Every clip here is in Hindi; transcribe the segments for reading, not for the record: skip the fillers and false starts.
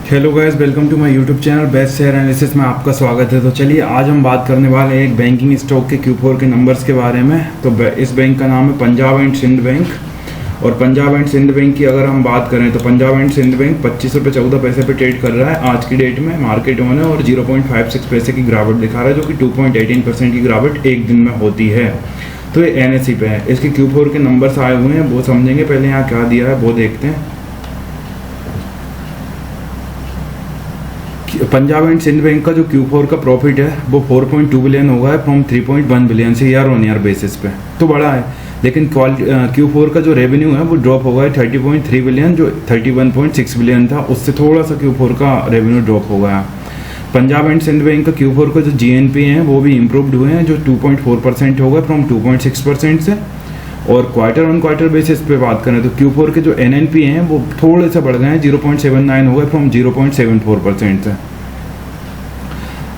Hello guys, welcome to my YouTube channel best share analysis में आपका स्वागत है। तो चलिए आज हम बात करने वाले हैं एक बैंकिंग स्टॉक के Q4 के नंबर्स के बारे में। तो इस बैंक का नाम है पंजाब एंड सिंध बैंक। और पंजाब एंड सिंध बैंक की अगर हम बात करें तो पंजाब एंड सिंध बैंक 25 रुपये 14 पैसे पे ट्रेड कर रहा है आज की डेट में। मार्केट ओन है और 0.56 पैसे की गिरावट दिखा रहा है, जो कि 2.18% की गिरावट एक दिन में होती है। तो ये NSE पे है। इसके Q4 के नंबर्स आए हुए हैं, वो समझेंगे। पहले यहाँ क्या दिया है वो देखते हैं। पंजाब एंड सिंध बैंक का जो Q4 का प्रॉफिट है वो 4.2 बिलियन होगा है फ्रॉम 3.1 बिलियन से ईयर ऑन ईयर बेसिस पे, तो बड़ा है। लेकिन Q4 का जो रेवेन्यू है वो ड्रॉप होगा है 30.3 बिलियन, जो 31.6 बिलियन था उससे थोड़ा सा Q4 का रेवेन्यू ड्रॉप हो गया। पंजाब एंड सिंध बैंक का Q4 का जो GNP है वो भी इम्प्रूवड हुए हैं, जो 2.4% होगा फ्रॉम 2.6% से। और क्वार्टर ऑन क्वार्टर बेसिस पे बात करें तो Q4 के जो NNP हैं वो थोड़े से बढ़ गए हैं, 0.79 हो गए फ्रॉम 0.74% से।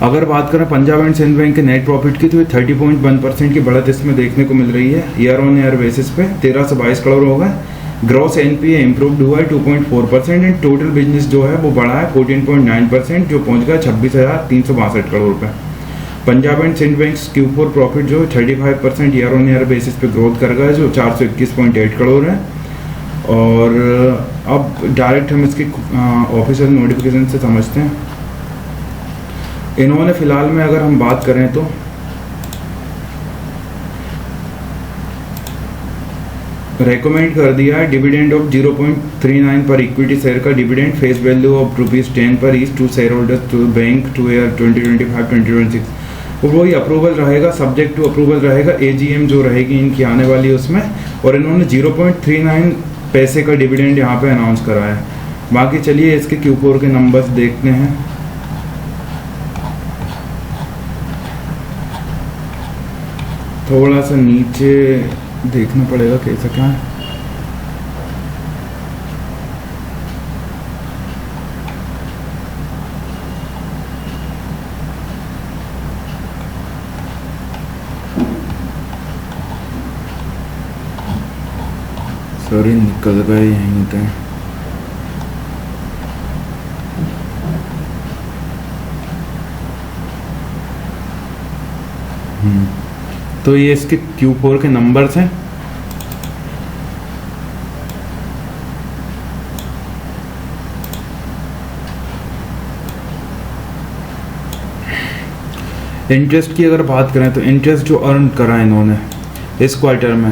अगर बात करें पंजाब एंड सिंध बैंक के नेट प्रॉफिट की तो 30.1% की बढ़त इसमें देखने को मिल रही है ईयर ऑन ईयर बेसिस पे। 13 से 22 करोड़ होगा। ग्रॉस NPA इम्प्रूवड हुआ है 2.4% एंड टोटल बिजनेस जो है वो बढ़ा है 14.9%, जो पहुंच गया 26,362 करोड़ रुपये। Punjab and Sind bank Q4 profit जो 35% ईयर ऑन ईयर बेसिस पे ग्रोथ कर गया है, जो 421.8 करोड़ है। और अब डायरेक्ट हम इसकी ऑफिशियल नोटिफिकेशन से समझते हैं। इन्होंने फिलहाल में अगर हम बात करें तो रेकमेंड कर दिया है डिविडेंड ऑफ 0.39 पर इक्विटी शेयर का डिविडेंड, फेस वैल्यू ऑफ ₹10 पर each to share holders to bank to year 2025-2026। वही अप्रूवल रहेगा, सब्जेक्ट टू अप्रूवल रहेगा। AGM जो रहेगी इनकी आने वाली है उसमें। और इन्होंने 0.39 पैसे का डिविडेंड यहाँ पे अनाउंस करा है। बाकी चलिए इसके Q4 के नंबर्स देखते हैं। थोड़ा सा नीचे देखना पड़ेगा कैसा क्या है। सॉरी, निकल गए यहीं पे। तो ये इसके Q4 के नंबर्स हैं। इंटरेस्ट की अगर बात करें तो इंटरेस्ट जो अर्न करा इन्होंने इस क्वार्टर में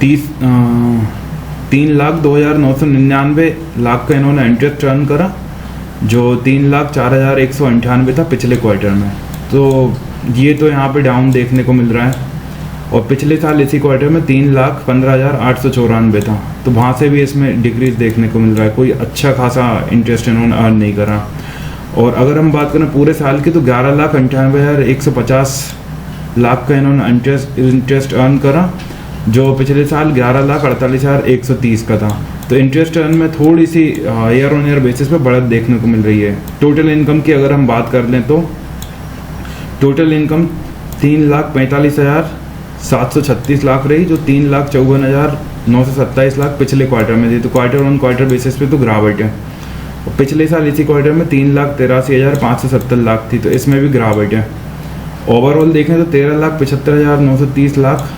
3,02,999 लाख का इन्होंने इंटरेस्ट अर्न करा, जो 3,04,198 था पिछले क्वार्टर में। तो ये तो यहाँ पे डाउन देखने को मिल रहा है। और पिछले साल इसी क्वार्टर में 3,15,894 था, तो वहाँ से भी इसमें डिक्रीज देखने को मिल रहा है। कोई अच्छा खासा इंटरेस्ट इन्होंने अर्न नहीं करा। और अगर हम बात करें पूरे साल की तो 11,98,150 लाख का इन्होंने इंटरेस्ट अर्न करा, जो पिछले साल 11,48,130 का था। तो इंटरेस्ट अर्न में थोड़ी सी ईयर ऑन ईयर बेसिस पे बढ़त देखने को मिल रही है। टोटल इनकम की अगर हम बात कर लें तो टोटल इनकम 3,45,736 लाख रही, जो 3,54,927 लाख पिछले क्वार्टर में थी। तो क्वार्टर ऑन क्वार्टर बेसिस पे तो गिरावट है। और पिछले साल इसी क्वार्टर में 3,83,570 लाख थी, तो इसमें भी गिरावट है। ओवरऑल देखें तो 13,75,930 लाख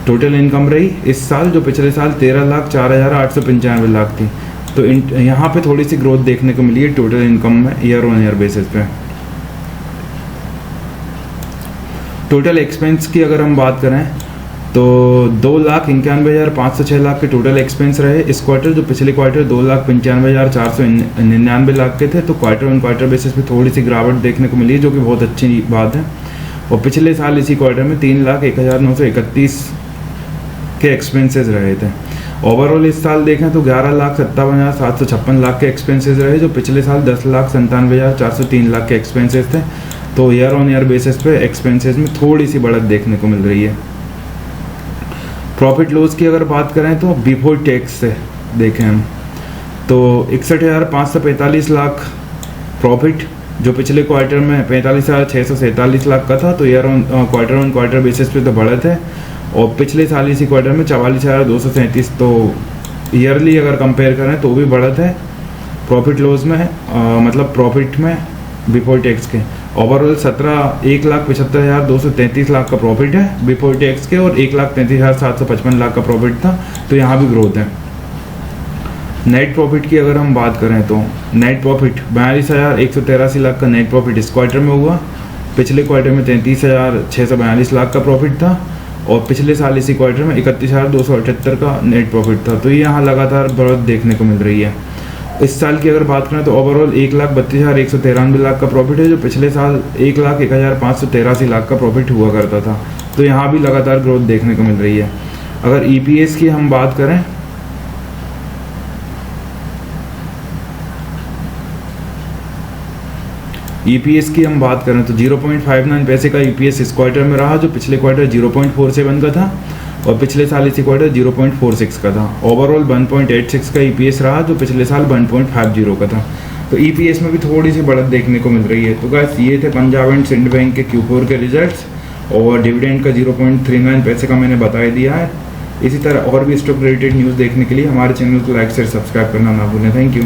टोटल इनकम रही इस साल, जो पिछले साल 13,04,895 लाख थी। तो यहाँ पे थोड़ी सी ग्रोथ देखने को मिली है टोटल इनकम में ईयर ऑन ईयर बेसिस पे। टोटल एक्सपेंस की अगर हम बात करें तो 2,91,506 लाख के टोटल एक्सपेंस रहे इस क्वार्टर, जो पिछले क्वार्टर 2,95,499 लाख के थे। तो क्वार्टर ऑन क्वार्टर बेसिस पे थोड़ी सी गिरावट देखने को मिली है, जो कि बहुत अच्छी बात है। और पिछले साल इसी क्वार्टर में 3,01,931 के एक्सपेंसेस रहे थे। ओवरऑल इस साल देखें तो 11,57,756 लाख के एक्सपेंसेस रहे, जो पिछले साल 10,97,403 लाख के एक्सपेंसेस थे। तो ईयर ऑन ईयर बेसिस पे एक्सपेंसेस में थोड़ी सी बढ़त देखने को मिल रही है। प्रॉफिट लॉस की अगर बात करें तो बिफोर टैक्स से देखें हम तो 61,545 लाख प्रॉफिट, जो पिछले क्वार्टर में 45,647 लाख का था। तो ईयर ऑन क्वार्टर बेसिस पे तो बढ़त है। और पिछले साल इसी क्वार्टर में 44,237, तो ईयरली अगर कंपेयर करें तो भी बढ़त है। प्रॉफिट लॉस में मतलब प्रॉफिट में बिफोर टैक्स के ओवरऑल 1,75,233 लाख का प्रॉफिट है बिफोर टैक्स के, और 1,33,755 लाख का प्रॉफिट था, तो यहाँ भी ग्रोथ है। नेट प्रॉफिट की अगर हम बात करें तो नेट प्रॉफिट 42,183 लाख का नेट प्रॉफिट इस क्वार्टर में हुआ। पिछले क्वार्टर में 33,642 लाख का प्रॉफिट था, और पिछले साल इसी क्वार्टर में 31,278 का नेट प्रॉफिट था। तो ये यहाँ लगातार बढ़त देखने को मिल रही है। इस साल की अगर बात करें तो ओवरऑल 1,32,193 लाख का प्रॉफिट है, जो पिछले साल 1,01,583 लाख का प्रॉफिट हुआ करता था। तो यहाँ भी लगातार ग्रोथ देखने को मिल रही है। अगर EPS की हम बात करें तो 0.59 पैसे का EPS इस क्वार्टर में रहा, जो पिछले क्वार्टर 0.47 का था, और पिछले साल इसी क्वार्टर 0.46 का था। ओवरऑल 1.86 का EPS रहा, जो पिछले साल 1.50 का था। तो EPS में भी थोड़ी सी बढ़त देखने को मिल रही है। तो गाइस ये थे पंजाब एंड सिंध बैंक के Q4 के रिजल्ट्स, और डिविडेंड का 0.39 पैसे का मैंने बता दिया है। इसी तरह और भी स्टॉक रिलेटेड न्यूज़ देखने के लिए हमारे चैनल को लाइक शेयर सब्सक्राइब करना ना भूलें। Thank you.